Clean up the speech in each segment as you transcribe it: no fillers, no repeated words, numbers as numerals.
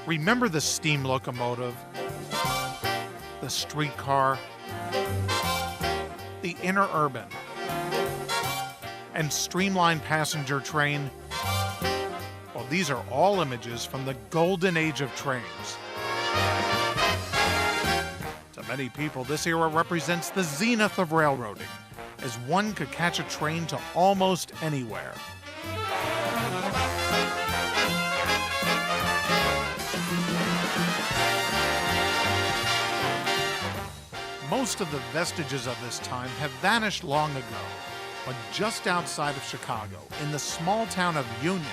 Remember the steam locomotive, the streetcar, the interurban, and streamlined passenger train? Well, these are all images from the golden age of trains. To many people, this era represents the zenith of railroading, as one could catch a train to almost anywhere. Most of the vestiges of this time have vanished long ago, but just outside of Chicago, in the small town of Union,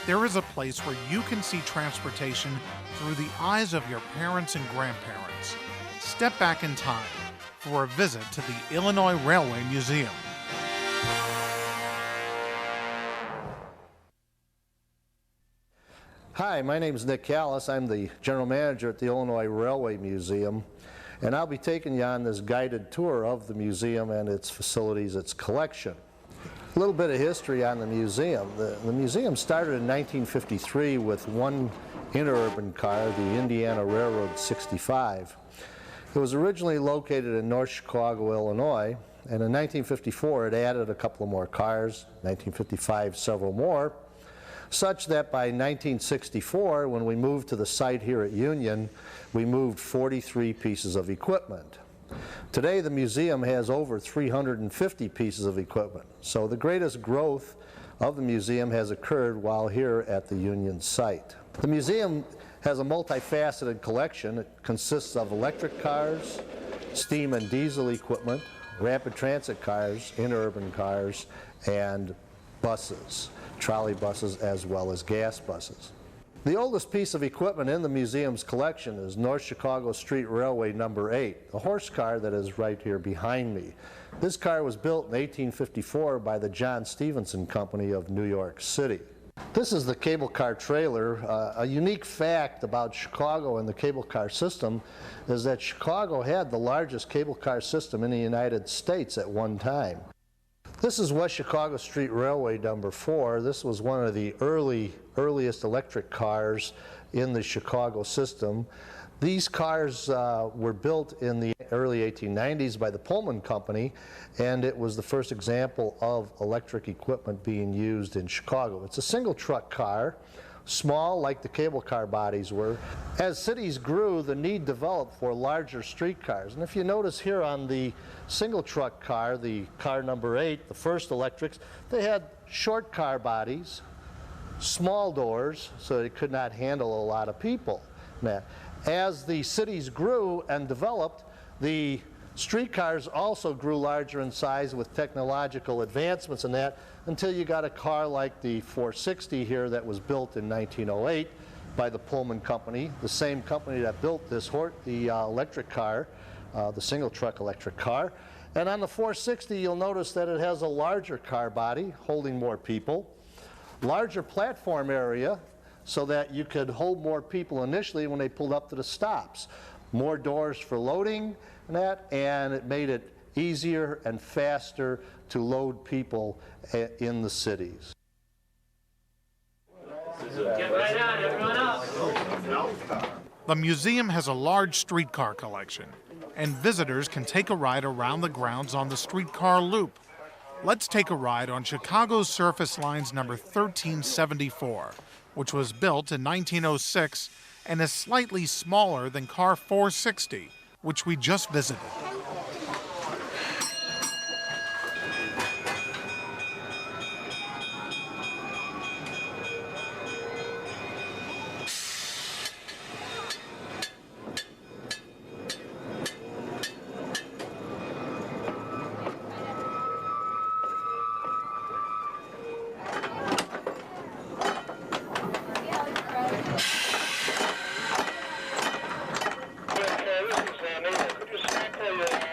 there is a place where you can see transportation through the eyes of your parents and grandparents. Step back in time for a visit to the Illinois Railway Museum. Hi, my name is Nick Callis. I'm the general manager at the Illinois Railway Museum, and I'll be taking you on this guided tour of the museum and its facilities, its collection. A little bit of history on the museum. The museum started in 1953 with one interurban car, the Indiana Railroad 65. It was originally located in North Chicago, Illinois, and in 1954 it added a couple of more cars, 1955 several more, such that by 1964, when we moved to the site here at Union, we moved 43 pieces of equipment. Today the museum has over 350 pieces of equipment, so the greatest growth of the museum has occurred while here at the Union site. The museum has a multifaceted collection. It consists of electric cars, steam and diesel equipment, rapid transit cars, interurban cars, and buses, trolley buses as well as gas buses. The oldest piece of equipment in the museum's collection is North Chicago Street Railway number 8, a horse car that is right here behind me. This car was built in 1854 by the John Stevenson Company of New York City. This is the cable car trailer. A unique fact about Chicago and the cable car system is that Chicago had the largest cable car system in the United States at one time. This is West Chicago Street Railway number 4. This was one of the earliest electric cars in the Chicago system. These cars were built in the early 1890s by the Pullman Company, and it was the first example of electric equipment being used in Chicago. It's a single truck car, small like the cable car bodies were. As cities grew, the need developed for larger streetcars. And if you notice here on the single truck car, the car number 8, the first electrics, they had short car bodies, small doors, so they could not handle a lot of people. Now, as the cities grew and developed, the streetcars also grew larger in size with technological advancements in that, until you got a car like the 460 here that was built in 1908 by the Pullman Company, the same company that built this electric car, the single truck electric car. And on the 460 you'll notice that it has a larger car body holding more people, larger platform area so that you could hold more people initially when they pulled up to the stops, more doors for loading and it made it easier and faster to load people in the cities. Get right on, everyone up. The museum has a large streetcar collection, and visitors can take a ride around the grounds on the streetcar loop. Let's take a ride on Chicago's Surface Lines number 1374, which was built in 1906 and is slightly smaller than car 460, which we just visited. Could you stand for your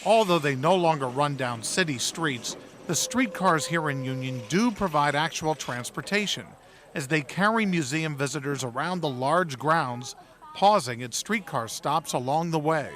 Although they no longer run down city streets, the streetcars here in Union do provide actual transportation, as they carry museum visitors around the large grounds, pausing at streetcar stops along the way.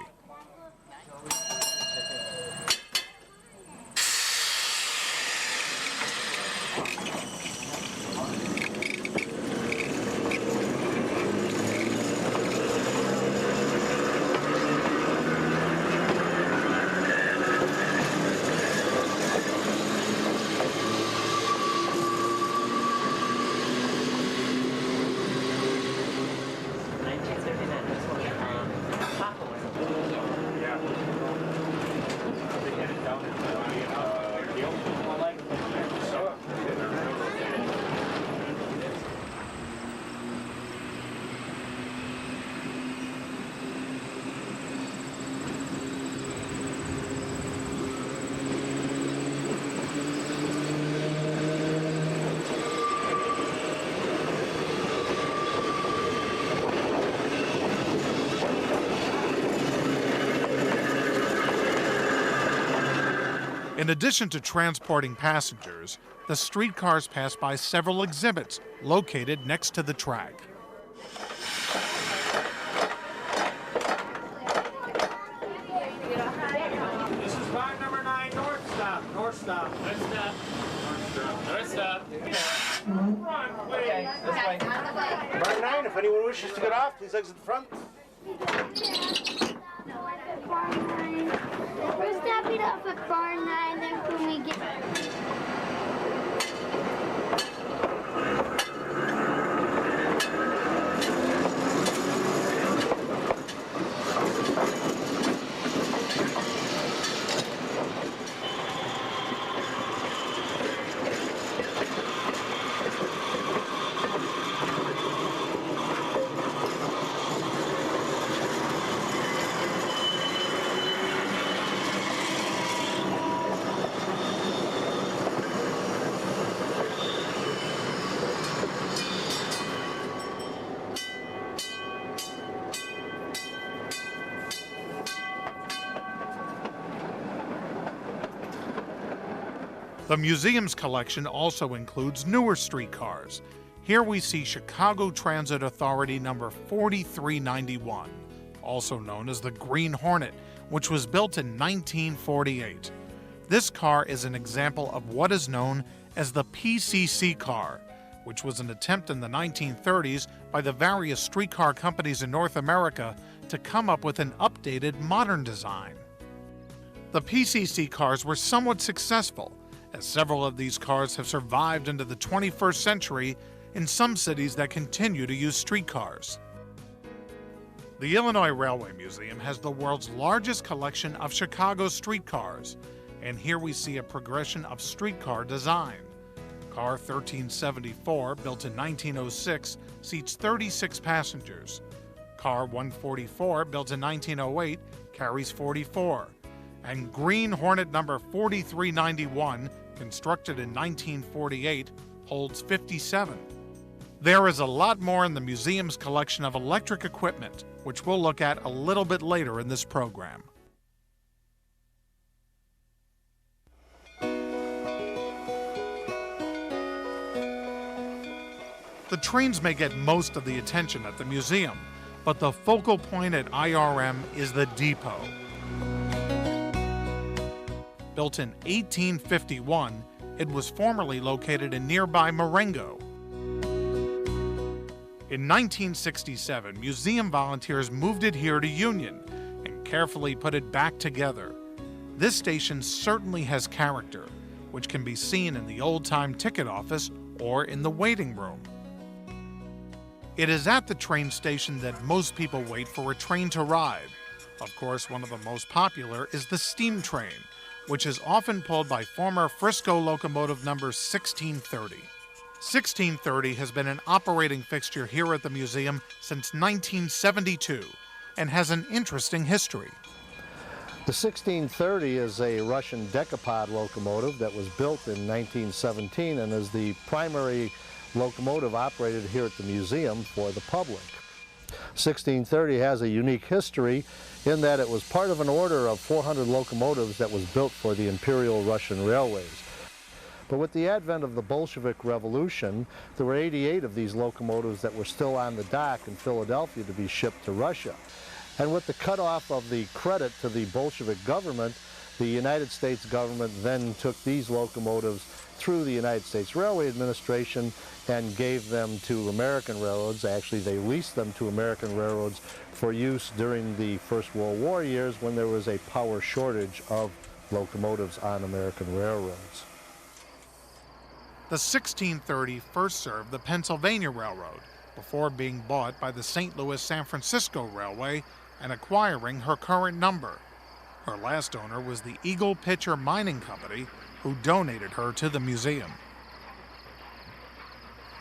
In addition to transporting passengers, the streetcars pass by several exhibits located next to the track. This is bar number 9, North Stop. North Stop. North Stop. North Stop. Run, please. Bar 9, if anyone wishes to get off, please exit the front. We're stopping off at bar 9, then when we get... The museum's collection also includes newer streetcars. Here we see Chicago Transit Authority number 4391, also known as the Green Hornet, which was built in 1948. This car is an example of what is known as the PCC car, which was an attempt in the 1930s by the various streetcar companies in North America to come up with an updated modern design. The PCC cars were somewhat successful, as several of these cars have survived into the 21st century in some cities that continue to use streetcars. The Illinois Railway Museum has the world's largest collection of Chicago streetcars, and here we see a progression of streetcar design. Car 1374, built in 1906, seats 36 passengers. Car 144, built in 1908, carries 44. And Green Hornet number 4391, constructed in 1948, holds 57. There is a lot more in the museum's collection of electric equipment, which we'll look at a little bit later in this program. The trains may get most of the attention at the museum, but the focal point at IRM is the depot. Built in 1851, it was formerly located in nearby Marengo. In 1967, museum volunteers moved it here to Union and carefully put it back together. This station certainly has character, which can be seen in the old-time ticket office or in the waiting room. It is at the train station that most people wait for a train to ride. Of course, one of the most popular is the steam train, which is often pulled by former Frisco locomotive number 1630. 1630 has been an operating fixture here at the museum since 1972 and has an interesting history. The 1630 is a Russian decapod locomotive that was built in 1917 and is the primary locomotive operated here at the museum for the public. 1630 has a unique history in that it was part of an order of 400 locomotives that was built for the Imperial Russian Railways. But with the advent of the Bolshevik Revolution, there were 88 of these locomotives that were still on the dock in Philadelphia to be shipped to Russia. And with the cutoff of the credit to the Bolshevik government, the United States government then took these locomotives through the United States Railway Administration and gave them to American railroads. Actually, they leased them to American railroads for use during the First World War years when there was a power shortage of locomotives on American railroads. The 1630 first served the Pennsylvania Railroad before being bought by the St. Louis-San Francisco Railway and acquiring her current number. Her last owner was the Eagle Pitcher Mining Company, who donated her to the museum.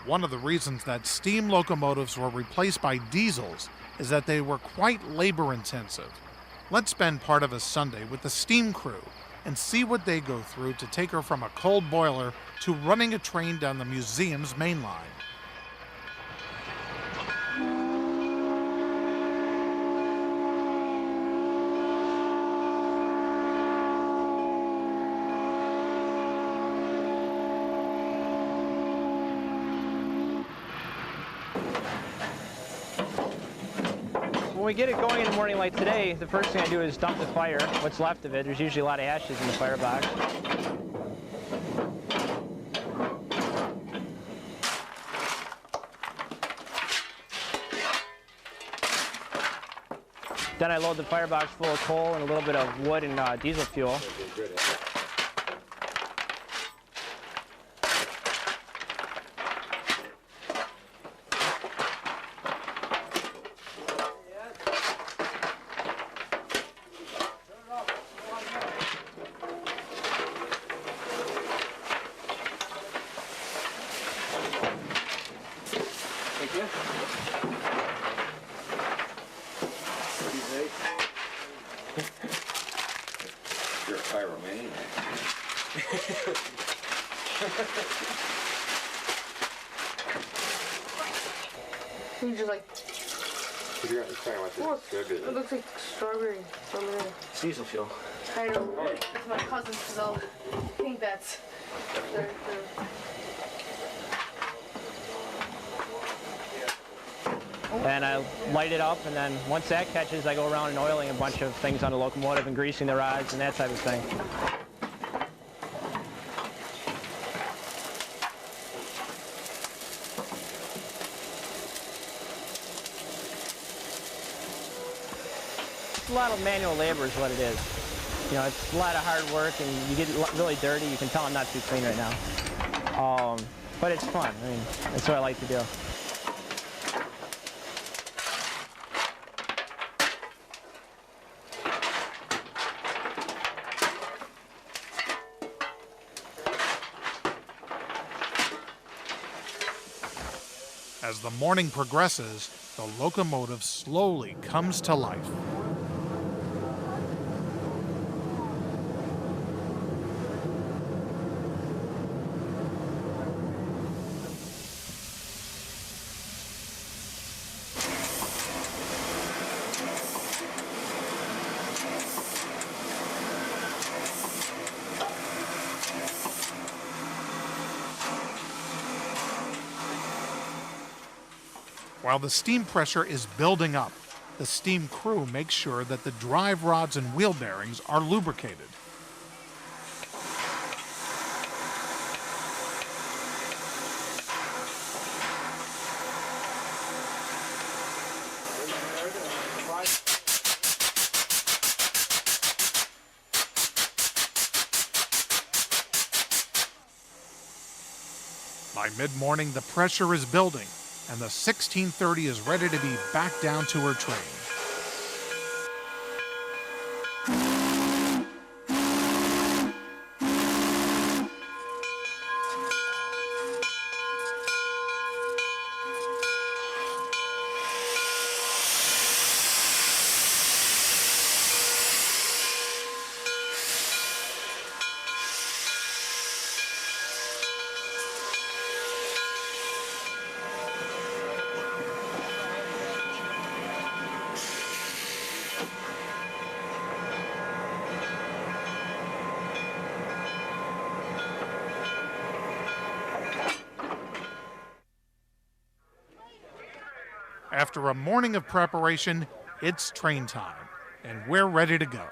One of the reasons that steam locomotives were replaced by diesels is that they were quite labor-intensive. Let's spend part of a Sunday with the steam crew and see what they go through to take her from a cold boiler to running a train down the museum's main line. When we get it going in the morning like today, the first thing I do is dump the fire, what's left of it. There's usually a lot of ashes in the firebox. Then I load the firebox full of coal and a little bit of wood and diesel fuel. You're a pyromaniac. You just like, You're talking about look, this sugar. it looks like strawberry from there. It's diesel fuel. I know, it's my cousin's, so I think that's, they're And I light it up, and then once that catches, I go around and oiling a bunch of things on the locomotive and greasing the rods and that type of thing. It's a lot of manual labor is what it is. You know, it's a lot of hard work, and you get really dirty. You can tell I'm not too clean right now. But it's fun. I mean, that's what I like to do. As the morning progresses, the locomotive slowly comes to life. While the steam pressure is building up, the steam crew makes sure that the drive rods and wheel bearings are lubricated. By mid-morning, the pressure is building, and the 1630 is ready to be back down to her train. After a morning of preparation, it's train time, and we're ready to go.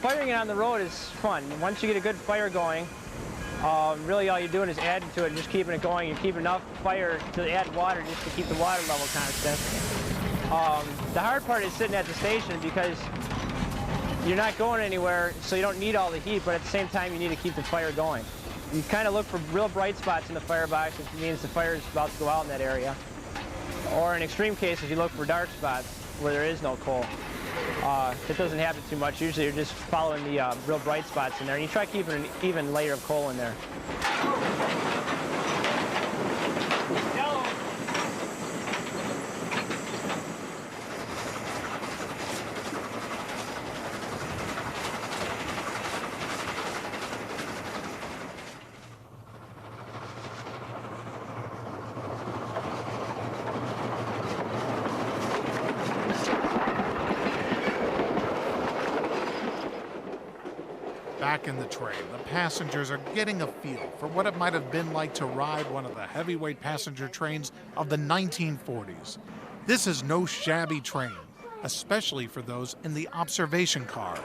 Firing it on the road is fun. Once you get a good fire going, really all you're doing is adding to it and just keeping it going. You keep enough fire to add water just to keep the water level constant. The hard part is sitting at the station because you're not going anywhere, so you don't need all the heat, but at the same time you need to keep the fire going. You kind of look for real bright spots in the firebox, which means the fire is about to go out in that area. Or in extreme cases, you look for dark spots where there is no coal. It doesn't happen too much. Usually you're just following the real bright spots in there, and you try keeping an even layer of coal in there. Back in the train, the passengers are getting a feel for what it might have been like to ride one of the heavyweight passenger trains of the 1940s. This is no shabby train, especially for those in the observation car.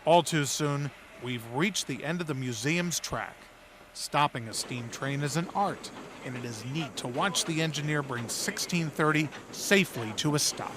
All too soon, we've reached the end of the museum's track. Stopping a steam train is an art, and it is neat to watch the engineer bring 1630 safely to a stop.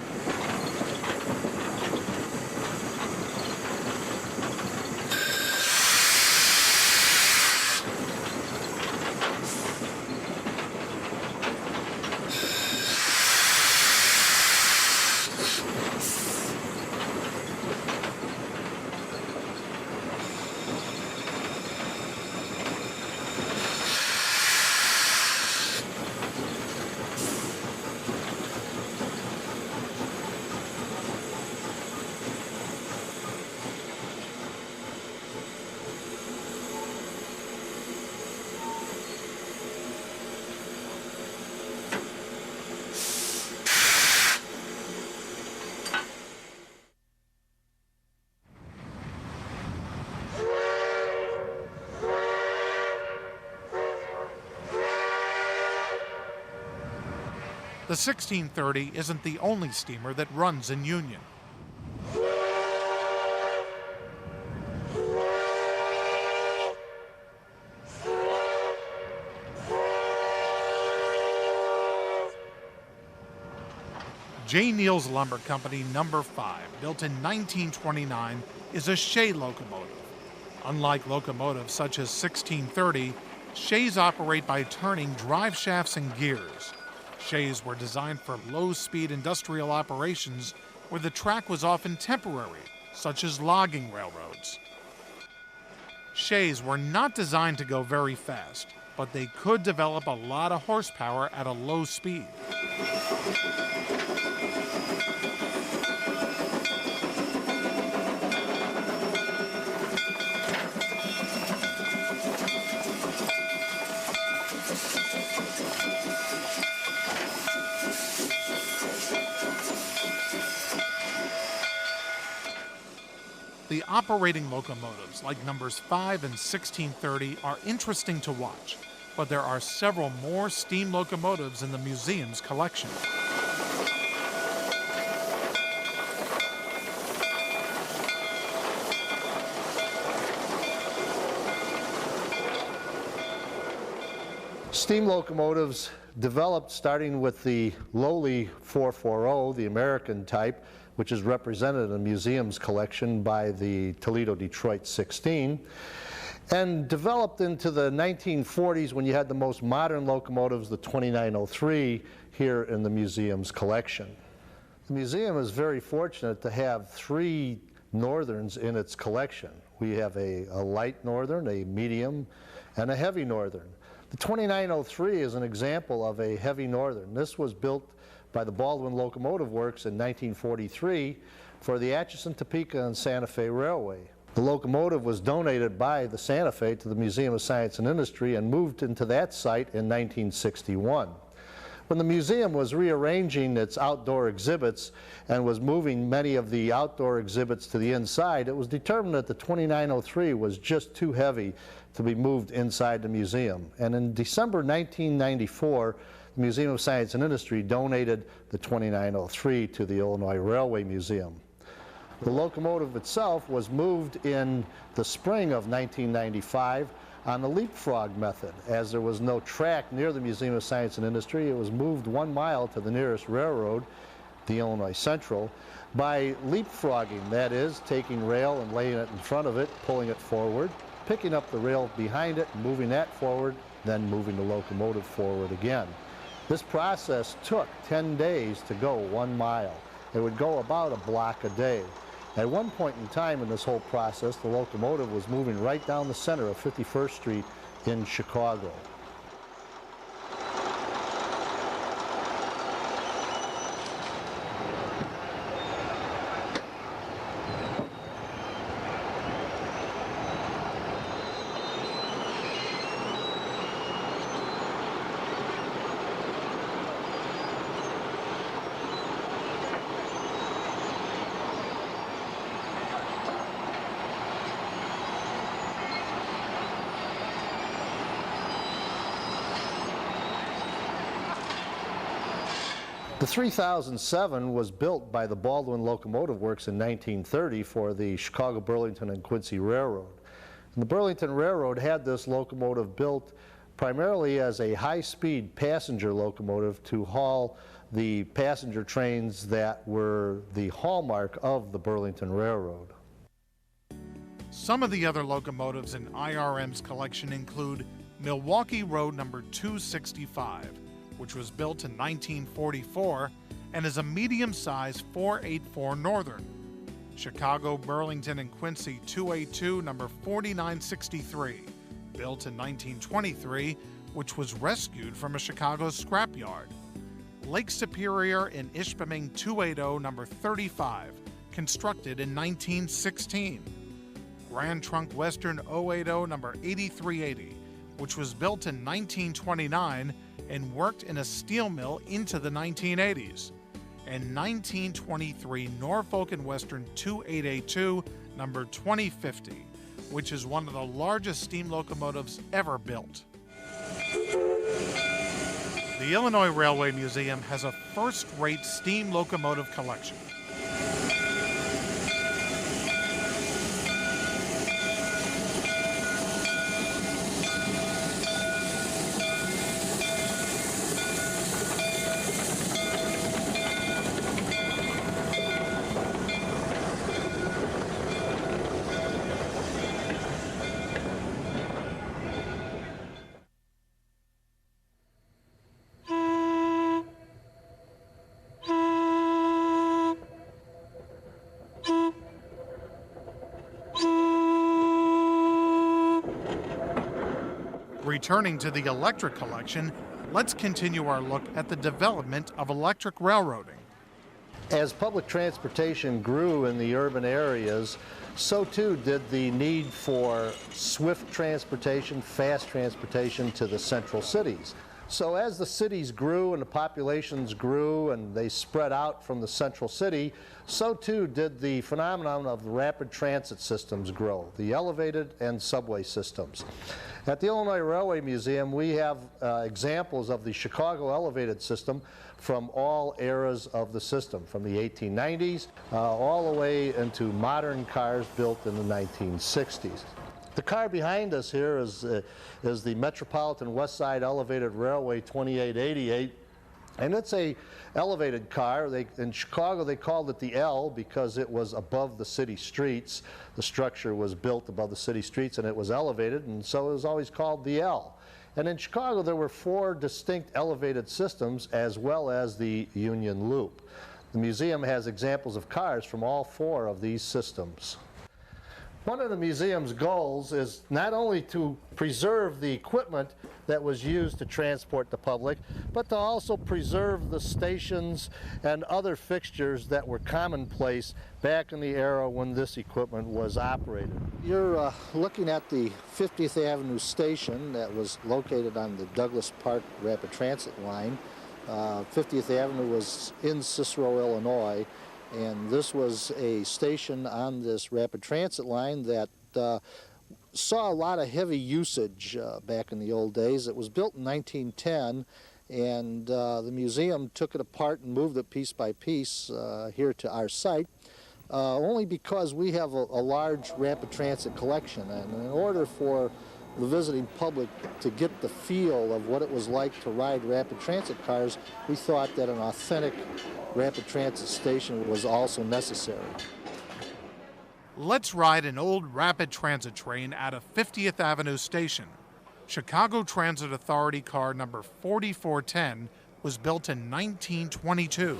The 1630 isn't the only steamer that runs in Union. J. Neal's Lumber Company number 5, built in 1929, is a Shay locomotive. Unlike locomotives such as 1630, Shays operate by turning drive shafts and gears. Shays were designed for low-speed industrial operations where the track was often temporary, such as logging railroads. Shays were not designed to go very fast, but they could develop a lot of horsepower at a low speed. The operating locomotives, like numbers 5 and 1630, are interesting to watch, but there are several more steam locomotives in the museum's collection. Steam locomotives developed starting with the lowly 440, the American type, which is represented in the museum's collection by the Toledo Detroit 16, and developed into the 1940s when you had the most modern locomotives, the 2903, here in the museum's collection. The museum is very fortunate to have 3 Northerns in its collection. We have a light Northern, a medium, and a heavy Northern. The 2903 is an example of a heavy Northern. This was built by the Baldwin Locomotive Works in 1943 for the Atchison, Topeka, and Santa Fe Railway. The locomotive was donated by the Santa Fe to the Museum of Science and Industry and moved into that site in 1961. When the museum was rearranging its outdoor exhibits and was moving many of the outdoor exhibits to the inside, it was determined that the 2903 was just too heavy to be moved inside the museum. And in December 1994, the Museum of Science and Industry donated the 2903 to the Illinois Railway Museum. The locomotive itself was moved in the spring of 1995 on the leapfrog method. As there was no track near the Museum of Science and Industry, it was moved 1 mile to the nearest railroad, the Illinois Central, by leapfrogging, that is, taking rail and laying it in front of it, pulling it forward, picking up the rail behind it, moving that forward, then moving the locomotive forward again. This process took 10 days to go 1 mile. It would go about a block a day. At one point in time in this whole process, the locomotive was moving right down the center of 51st Street in Chicago. The 3007 was built by the Baldwin Locomotive Works in 1930 for the Chicago, Burlington, and Quincy Railroad. And the Burlington Railroad had this locomotive built primarily as a high-speed passenger locomotive to haul the passenger trains that were the hallmark of the Burlington Railroad. Some of the other locomotives in IRM's collection include Milwaukee Road number 265, which was built in 1944 and is a medium-sized 484 Northern. Chicago, Burlington, and Quincy 282 number 4963, built in 1923, which was rescued from a Chicago scrapyard. Lake Superior and Ishpeming 280 number 35, constructed in 1916. Grand Trunk Western 080 number 8380, which was built in 1929 and worked in a steel mill into the 1980s. And 1923 Norfolk and Western 2882 number 2050, which is one of the largest steam locomotives ever built. The Illinois Railway Museum has a first-rate steam locomotive collection. Returning to the electric collection, let's continue our look at the development of electric railroading. As public transportation grew in the urban areas, so too did the need for swift transportation, fast transportation to the central cities. So as the cities grew and the populations grew and they spread out from the central city, so too did the phenomenon of rapid transit systems grow, the elevated and subway systems. At the Illinois Railway Museum, we have examples of the Chicago elevated system from all eras of the system, from the 1890s all the way into modern cars built in the 1960s. The car behind us here is the Metropolitan West Side Elevated Railway 2888, and it's a elevated car. In Chicago they called it the L because it was above the city streets. The structure was built above the city streets and it was elevated, and so it was always called the L. And in Chicago there were 4 distinct elevated systems as well as the Union Loop. The museum has examples of cars from all 4 of these systems. One of the museum's goals is not only to preserve the equipment that was used to transport the public, but to also preserve the stations and other fixtures that were commonplace back in the era when this equipment was operated. You're looking at the 50th Avenue station that was located on the Douglas Park Rapid Transit line. 50th Avenue was in Cicero, Illinois, and this was a station on this rapid transit line that saw a lot of heavy usage back in the old days. It was built in 1910, and the museum took it apart and moved it piece by piece here to our site, only because we have a large rapid transit collection, and in order for the visiting public to get the feel of what it was like to ride rapid transit cars, we thought that an authentic rapid transit station was also necessary. Let's ride an old rapid transit train out of 50th Avenue Station. Chicago Transit Authority car number 4410 was built in 1922.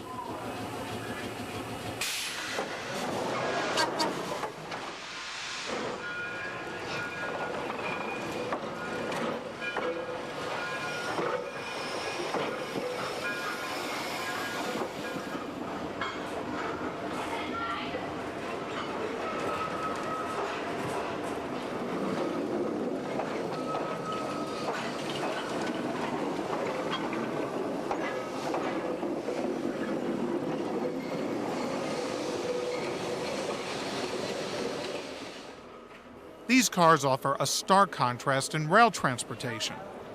These cars offer a stark contrast in rail transportation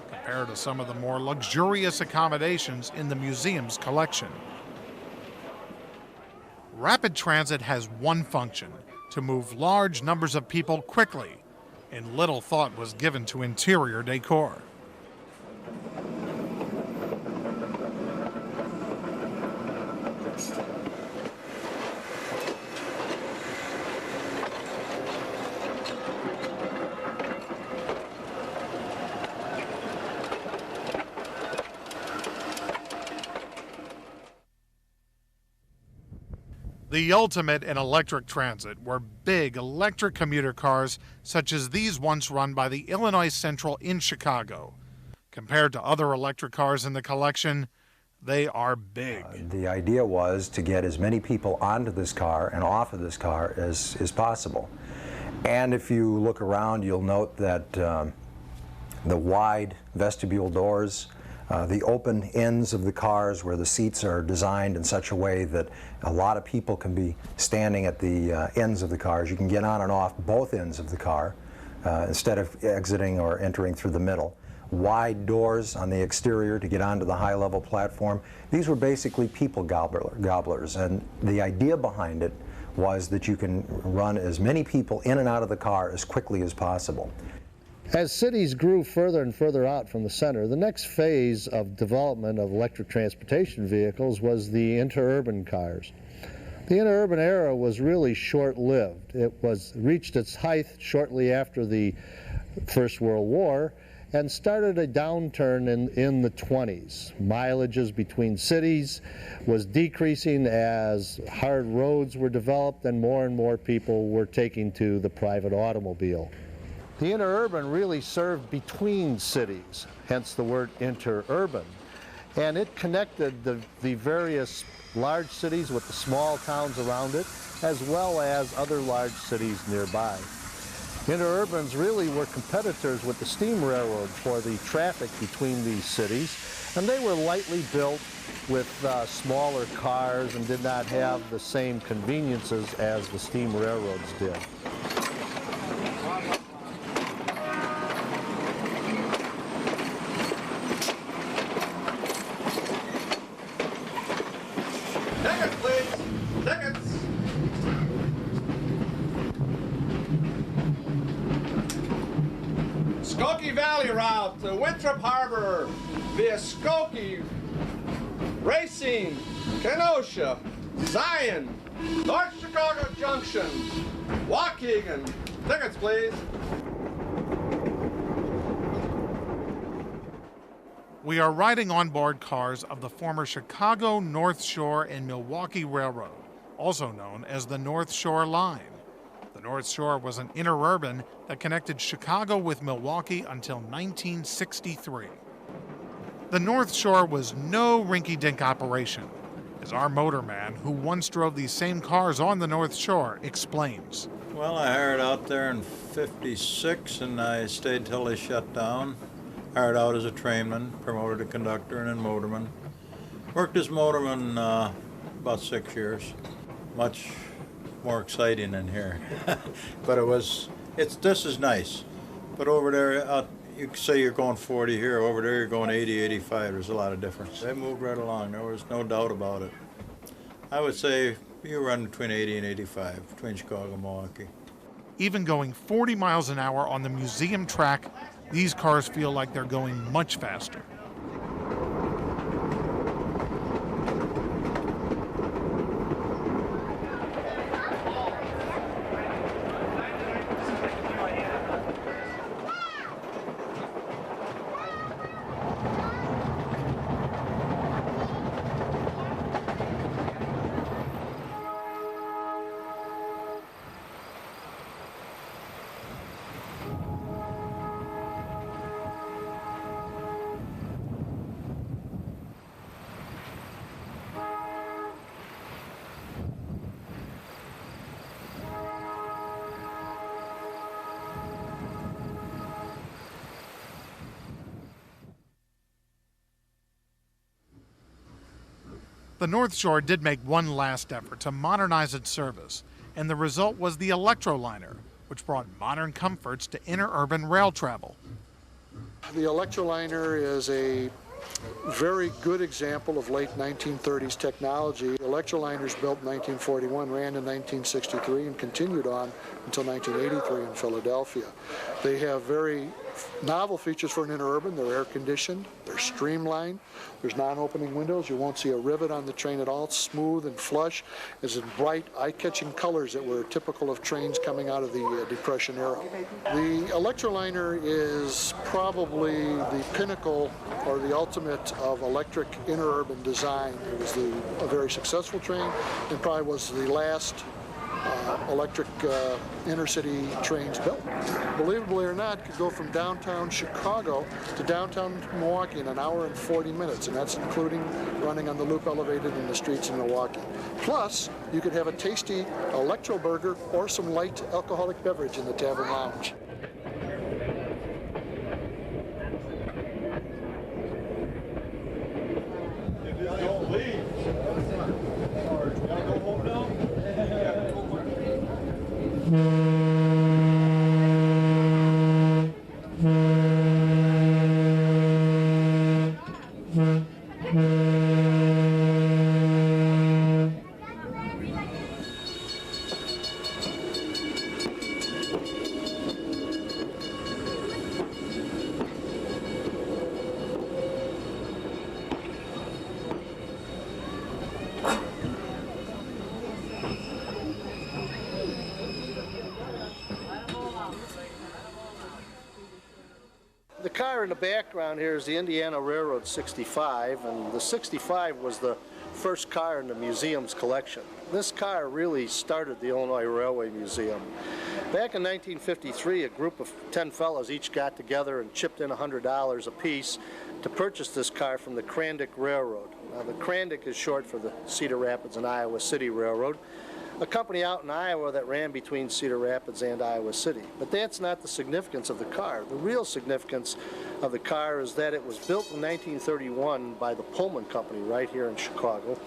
compared to some of the more luxurious accommodations in the museum's collection. Rapid transit has one function: to move large numbers of people quickly, and little thought was given to interior decor. The ultimate in electric transit were big electric commuter cars such as these once run by the Illinois Central in Chicago. Compared to other electric cars in the collection, they are big. The idea was to get as many people onto this car and off of this car as possible. And if you look around, you'll note that the wide vestibule doors, the open ends of the cars where the seats are designed in such a way that a lot of people can be standing at the ends of the cars. You can get on and off both ends of the car instead of exiting or entering through the middle. Wide doors on the exterior to get onto the high-level platform. These were basically people gobblers, and the idea behind it was that you can run as many people in and out of the car as quickly as possible. As cities grew further and further out from the center, the next phase of development of electric transportation vehicles was the interurban cars. The interurban era was really short-lived. It reached its height shortly after the First World War and started a downturn in the 20s. Mileages between cities was decreasing as hard roads were developed and more people were taking to the private automobile. The interurban really served between cities, hence the word interurban. And it connected the various large cities with the small towns around it, as well as other large cities nearby. Interurbans really were competitors with the steam railroad for the traffic between these cities, and they were lightly built with smaller cars and did not have the same conveniences as the steam railroads did. Tickets, please. Tickets. Skokie Valley route to Winthrop Harbor via Skokie, Racine, Kenosha, Zion, North Chicago Junction, Waukegan. Tickets, please. We are riding on board cars of the former Chicago, North Shore, and Milwaukee Railroad, also known as the North Shore Line. The North Shore was an interurban that connected Chicago with Milwaukee until 1963. The North Shore was no rinky-dink operation, as our motorman, who once drove these same cars on the North Shore, explains. Well, I hired out there in '56 and I stayed till they shut down. Hired out as a trainman, promoted to conductor and then motorman. Worked as motorman about 6 years. Much more exciting than here. But this is nice. But over there, you could say you're going 40 here, over there you're going 80, 85. There's a lot of difference. They moved right along, there was no doubt about it. I would say you run between 80 and 85, between Chicago and Milwaukee. Even going 40 miles an hour on the museum track, these cars feel like they're going much faster. The North Shore did make one last effort to modernize its service, and the result was the Electroliner, which brought modern comforts to interurban rail travel. The Electroliner is a very good example of late 1930s technology. Electroliners built in 1941 ran in 1963 and continued on until 1983 in Philadelphia. They have very novel features for an interurban. They're air conditioned, they're streamlined, there's non-opening windows, you won't see a rivet on the train at all. It's smooth and flush. It's in bright, eye-catching colors that were typical of trains coming out of the Depression era. The Electroliner is probably the pinnacle or the ultimate of electric interurban design. It was a very successful train and probably was the last electric intercity trains built. Believably or not, could go from downtown Chicago to downtown Milwaukee in an hour and 40 minutes, and that's including running on the loop elevated in the streets in Milwaukee. Plus, you could have a tasty electro burger or some light alcoholic beverage in the tavern lounge. Don't leave. Go home now? The car in the background here is the Indiana Railroad 65, and the 65 was the first car in the museum's collection. This car really started the Illinois Railway Museum. Back in 1953, a group of 10 fellows each got together and chipped in $100 apiece to purchase this car from the Krandic Railroad. Now, the Krandic is short for the Cedar Rapids and Iowa City Railroad, a company out in Iowa that ran between Cedar Rapids and Iowa City. But that's not the significance of the car. The real significance of the car is that it was built in 1931 by the Pullman Company right here in Chicago,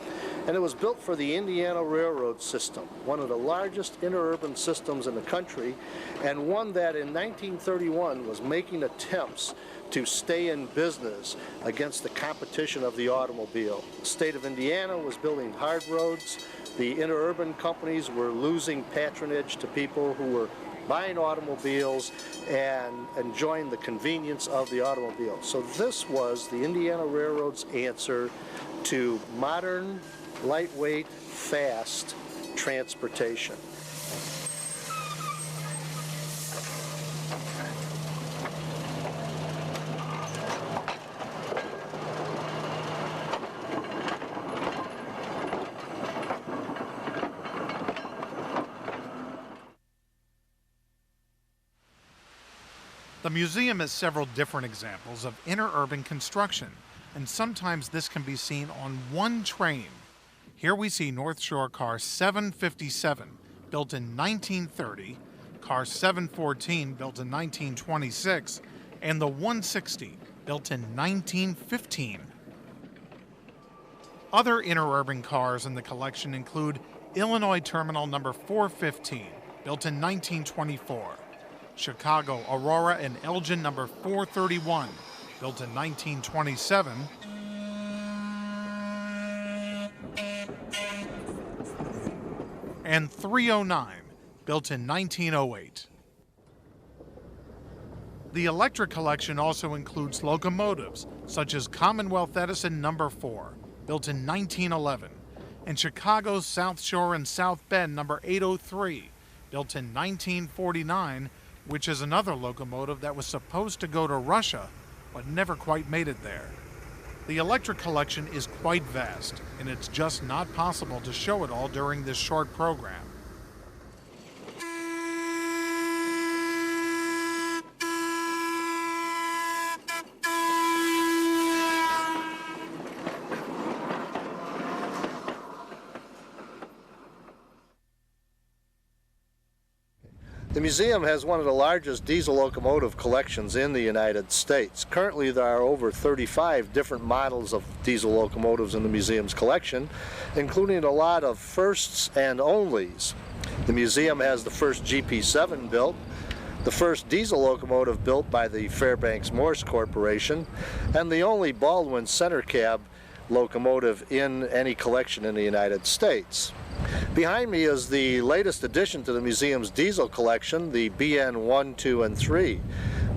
and it was built for the Indiana Railroad system, one of the largest interurban systems in the country, and one that in 1931 was making attempts to stay in business against the competition of the automobile. The state of Indiana was building hard roads. The interurban companies were losing patronage to people who were buying automobiles and enjoying the convenience of the automobile. So this was the Indiana Railroad's answer to modern, lightweight, fast transportation. The museum has several different examples of interurban construction, and sometimes this can be seen on one train. Here we see North Shore Car 757, built in 1930, Car 714, built in 1926, and the 160, built in 1915. Other interurban cars in the collection include Illinois Terminal number 415, built in 1924, Chicago, Aurora, and Elgin number 431, built in 1927, and 309, built in 1908. The electric collection also includes locomotives, such as Commonwealth Edison number 4, built in 1911, and Chicago's South Shore and South Bend number 803, built in 1949, which is another locomotive that was supposed to go to Russia, but never quite made it there. The electric collection is quite vast, and it's just not possible to show it all during this short program. The museum has one of the largest diesel locomotive collections in the United States. Currently, there are over 35 different models of diesel locomotives in the museum's collection, including a lot of firsts and onlys. The museum has the first GP7 built, the first diesel locomotive built by the Fairbanks Morse Corporation, and the only Baldwin center cab locomotive in any collection in the United States. Behind me is the latest addition to the museum's diesel collection, the BN 1, 2, and 3.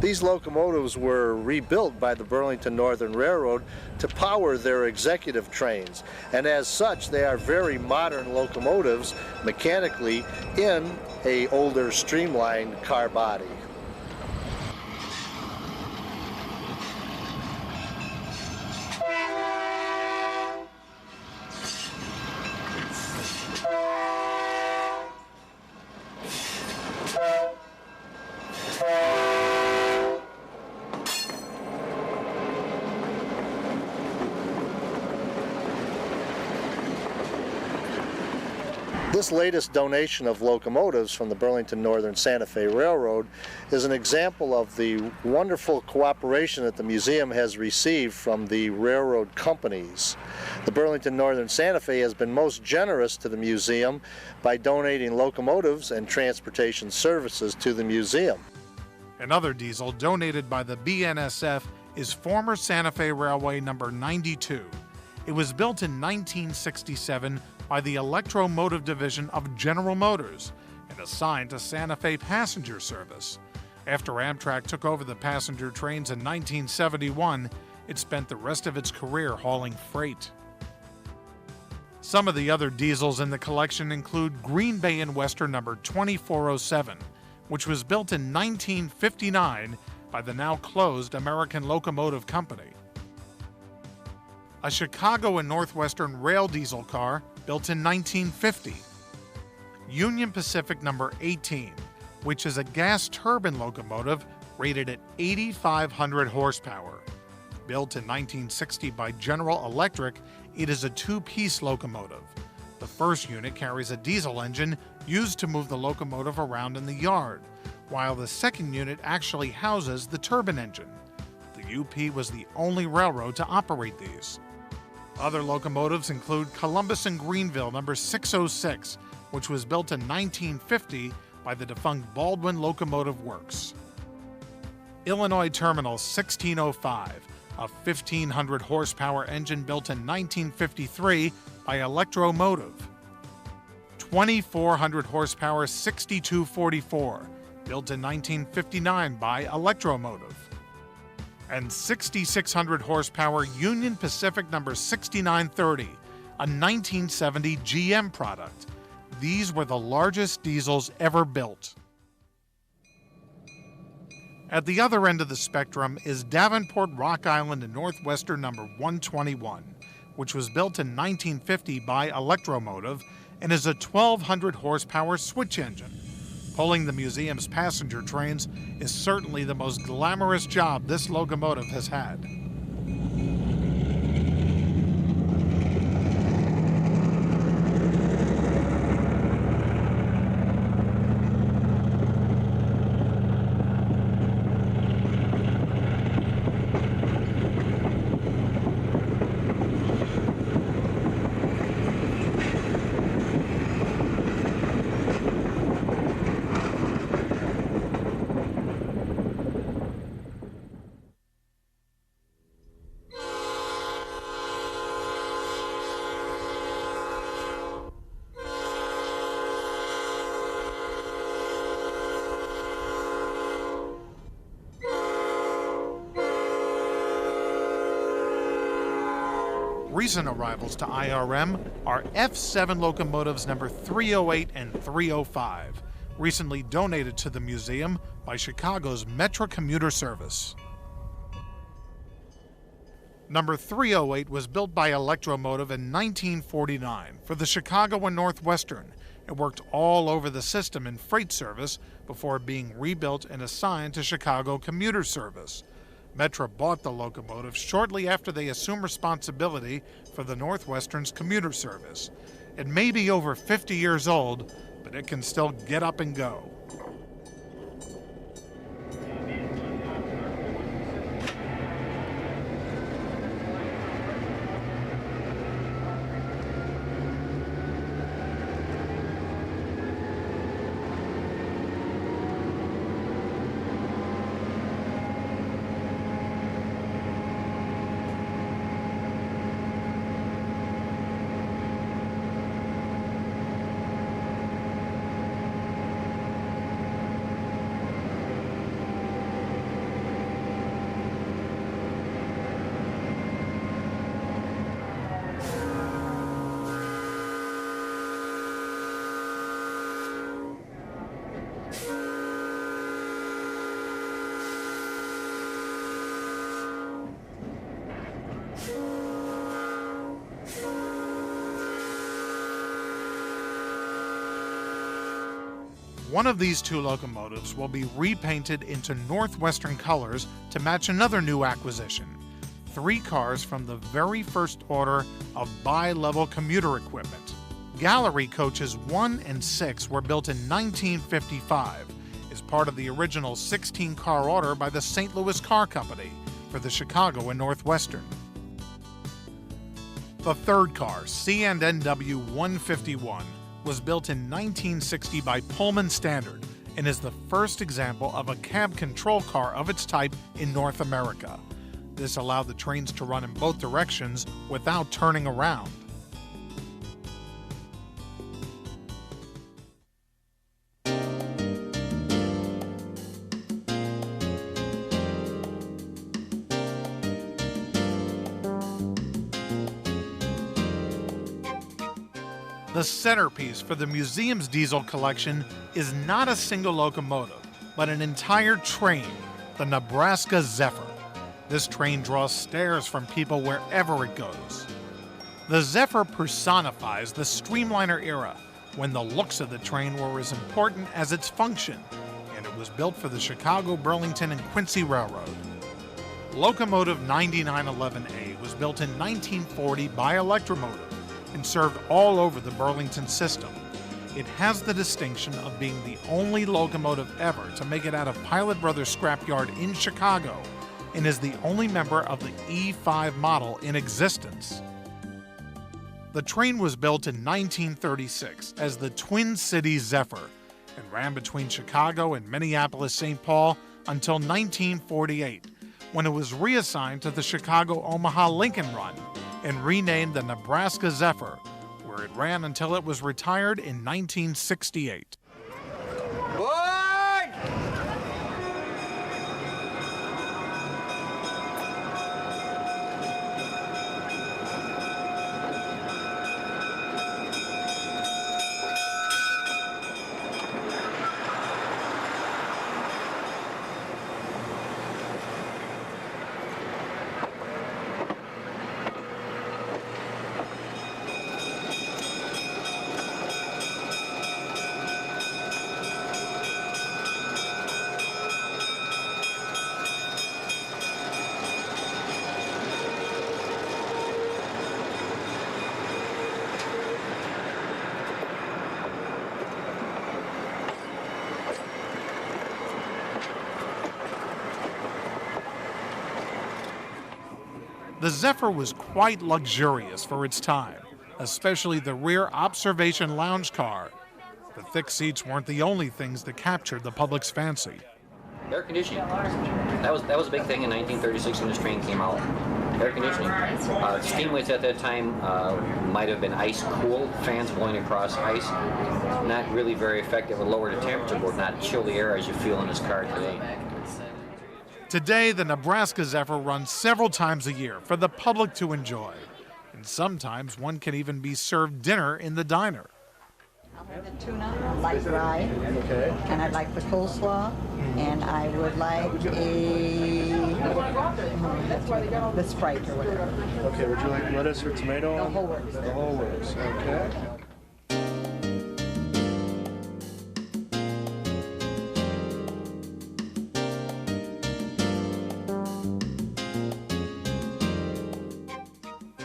These locomotives were rebuilt by the Burlington Northern Railroad to power their executive trains, and as such they are very modern locomotives mechanically in an older streamlined car body. This latest donation of locomotives from the Burlington Northern Santa Fe Railroad is an example of the wonderful cooperation that the museum has received from the railroad companies. The Burlington Northern Santa Fe has been most generous to the museum by donating locomotives and transportation services to the museum. Another diesel donated by the BNSF is former Santa Fe Railway number 92. It was built in 1967 by the Electromotive Division of General Motors and assigned to Santa Fe passenger service. After Amtrak took over the passenger trains in 1971, it spent the rest of its career hauling freight. Some of the other diesels in the collection include Green Bay and Western number 2407, which was built in 1959 by the now closed American Locomotive Company. A Chicago and Northwestern rail diesel car, built in 1950. Union Pacific number 18, which is a gas turbine locomotive rated at 8,500 horsepower. Built in 1960 by General Electric, it is a two-piece locomotive. The first unit carries a diesel engine used to move the locomotive around in the yard, while the second unit actually houses the turbine engine. The UP was the only railroad to operate these. Other locomotives include Columbus and Greenville number 606, which was built in 1950 by the defunct Baldwin Locomotive Works. Illinois Terminal 1605, a 1,500 horsepower engine built in 1953 by Electromotive. 2,400 horsepower 6244, built in 1959 by Electromotive. And 6,600 horsepower Union Pacific number 6930, a 1970 GM product. These were the largest diesels ever built. At the other end of the spectrum is Davenport Rock Island and Northwestern number 121, which was built in 1950 by Electromotive and is a 1,200 horsepower switch engine. Pulling the museum's passenger trains is certainly the most glamorous job this locomotive has had. Recent arrivals to IRM are F7 locomotives number 308 and 305, recently donated to the museum by Chicago's Metra Commuter Service. Number 308 was built by Electromotive in 1949 for the Chicago and Northwestern. It worked all over the system in freight service before being rebuilt and assigned to Chicago Commuter Service. Metra bought the locomotive shortly after they assumed responsibility for the Northwestern's commuter service. It may be over 50 years old, but it can still get up and go. One of these two locomotives will be repainted into Northwestern colors to match another new acquisition, 3 cars from the very first order of bi-level commuter equipment. Gallery coaches 1 and 6 were built in 1955 as part of the original 16-car order by the St. Louis Car Company for the Chicago and Northwestern. The third car, C&NW 151, was built in 1960 by Pullman Standard and is the first example of a cab control car of its type in North America. This allowed the trains to run in both directions without turning around. The centerpiece for the museum's diesel collection is not a single locomotive, but an entire train, the Nebraska Zephyr. This train draws stares from people wherever it goes. The Zephyr personifies the Streamliner era, when the looks of the train were as important as its function, and it was built for the Chicago, Burlington, and Quincy Railroad. Locomotive 9911A was built in 1940 by Electromotive and served all over the Burlington system. It has the distinction of being the only locomotive ever to make it out of Pilot Brothers Scrapyard in Chicago and is the only member of the E5 model in existence. The train was built in 1936 as the Twin Cities Zephyr and ran between Chicago and Minneapolis-St. Paul until 1948, when it was reassigned to the Chicago-Omaha-Lincoln Run and renamed the Nebraska Zephyr, where it ran until it was retired in 1968. The Zephyr was quite luxurious for its time, especially the rear observation lounge car. The thick seats weren't the only things that captured the public's fancy. Air conditioning. That was a big thing in 1936 when this train came out. Air conditioning. Steamways at that time might have been ice-cooled, fans blowing across ice. Not really very effective. It lowered the temperature, but not chill the air as you feel in this car today. Today, the Nebraska Zephyr runs several times a year for the public to enjoy. And sometimes one can even be served dinner in the diner. I'll have the tuna, light rye, okay, and I'd like the coleslaw, and I would like the Sprite or whatever. Okay, would you like lettuce or tomato? The whole works. The whole works, okay.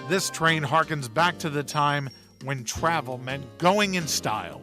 This train harkens back to the time when travel meant going in style.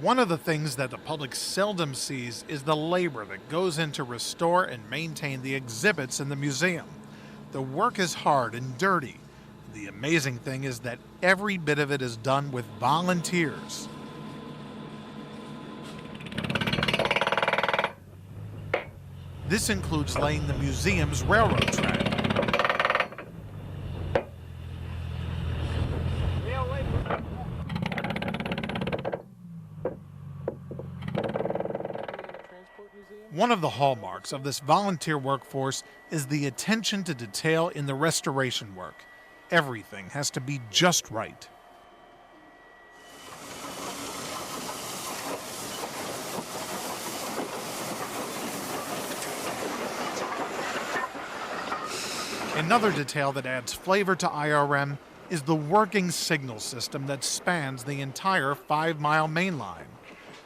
One of the things that the public seldom sees is the labor that goes in to restore and maintain the exhibits in the museum. The work is hard and dirty. The amazing thing is that every bit of it is done with volunteers. This includes laying the museum's railroad track. One of the hallmarks of this volunteer workforce is the attention to detail in the restoration work. everything has to be just right. Another detail that adds flavor to IRM is the working signal system that spans the entire 5-mile main line.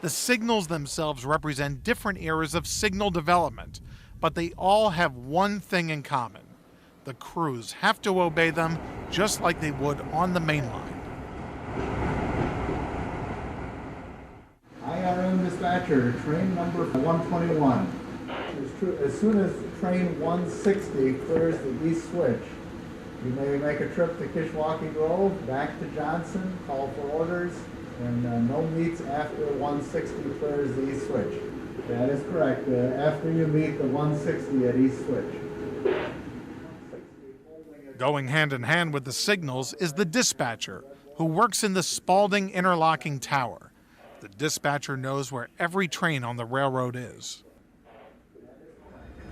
The signals themselves represent different eras of signal development, but they all have one thing in common. The crews have to obey them just like they would on the main line. IRM dispatcher, train number 121. As soon as train 160 clears the east switch, you may make a trip to Kishwaukee Grove, back to Johnson, call for orders, and no meets after 160 clears the east switch. That is correct, after you meet the 160 at east switch. Going hand in hand with the signals is the dispatcher, who works in the Spalding Interlocking Tower. The dispatcher knows where every train on the railroad is.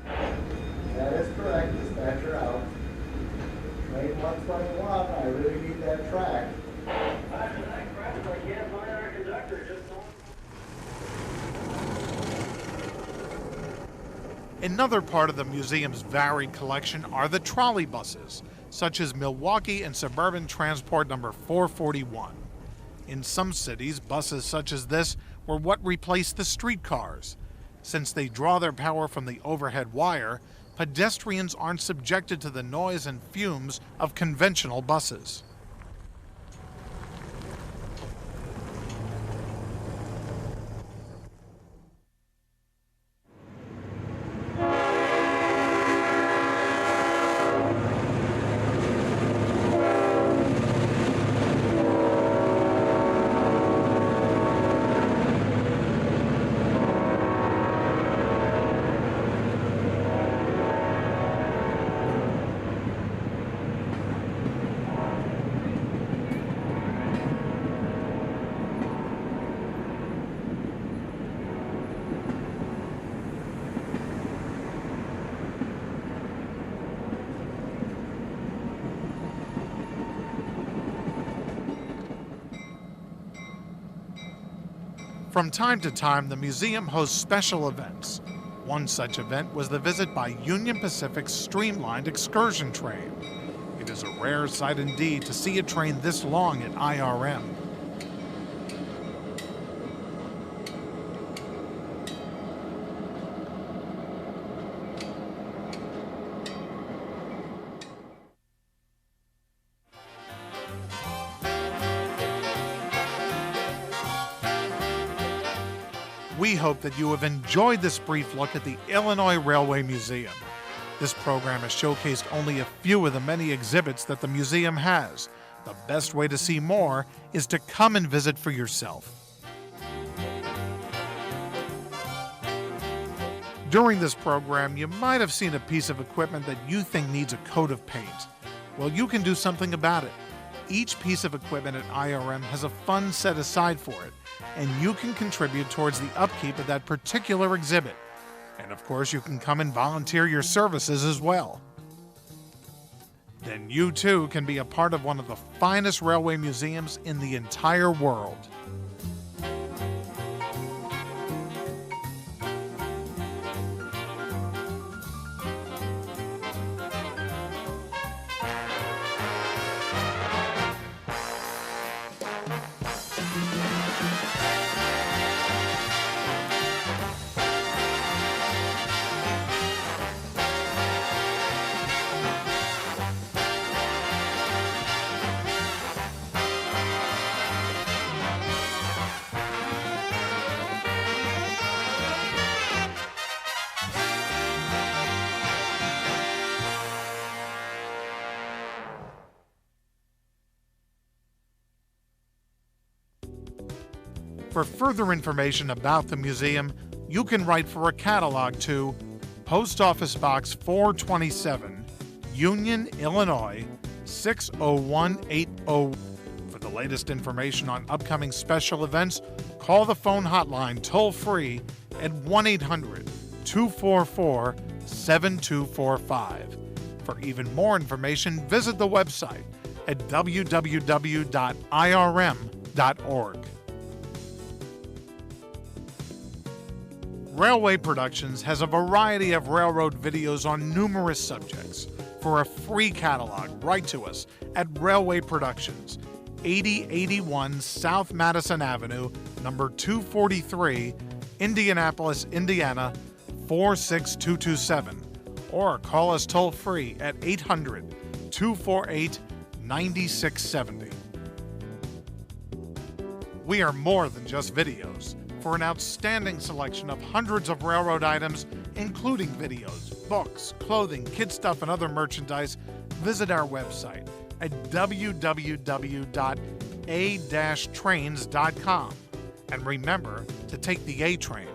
That is correct, dispatcher out. Train 121, I really need that track. Another part of the museum's varied collection are the trolley buses, such as Milwaukee and Suburban Transport number 441. In some cities, buses such as this were what replaced the streetcars. Since they draw their power from the overhead wire, pedestrians aren't subjected to the noise and fumes of conventional buses. From time to time, the museum hosts special events. One such event was the visit by Union Pacific's streamlined excursion train. It is a rare sight indeed to see a train this long at IRM. We hope that you have enjoyed this brief look at the Illinois Railway Museum. This program has showcased only a few of the many exhibits that the museum has. The best way to see more is to come and visit for yourself. During this program, you might have seen a piece of equipment that you think needs a coat of paint. Well, you can do something about it. Each piece of equipment at IRM has a fund set aside for it, and you can contribute towards the upkeep of that particular exhibit. And of course, you can come and volunteer your services as well. Then you too can be a part of one of the finest railway museums in the entire world. For further information about the museum, you can write for a catalog to Post Office Box 427, Union, Illinois 60180. For the latest information on upcoming special events, call the phone hotline toll-free at 1-800-244-7245. For even more information, visit the website at www.irm.org. Railway Productions has a variety of railroad videos on numerous subjects. For a free catalog, write to us at Railway Productions, 8081 South Madison Avenue, number 243, Indianapolis, Indiana, 46227, or call us toll-free at 800-248-9670. We are more than just videos. For an outstanding selection of hundreds of railroad items, including videos, books, clothing, kid stuff, and other merchandise, visit our website at www.a-trains.com. And remember to take the A train.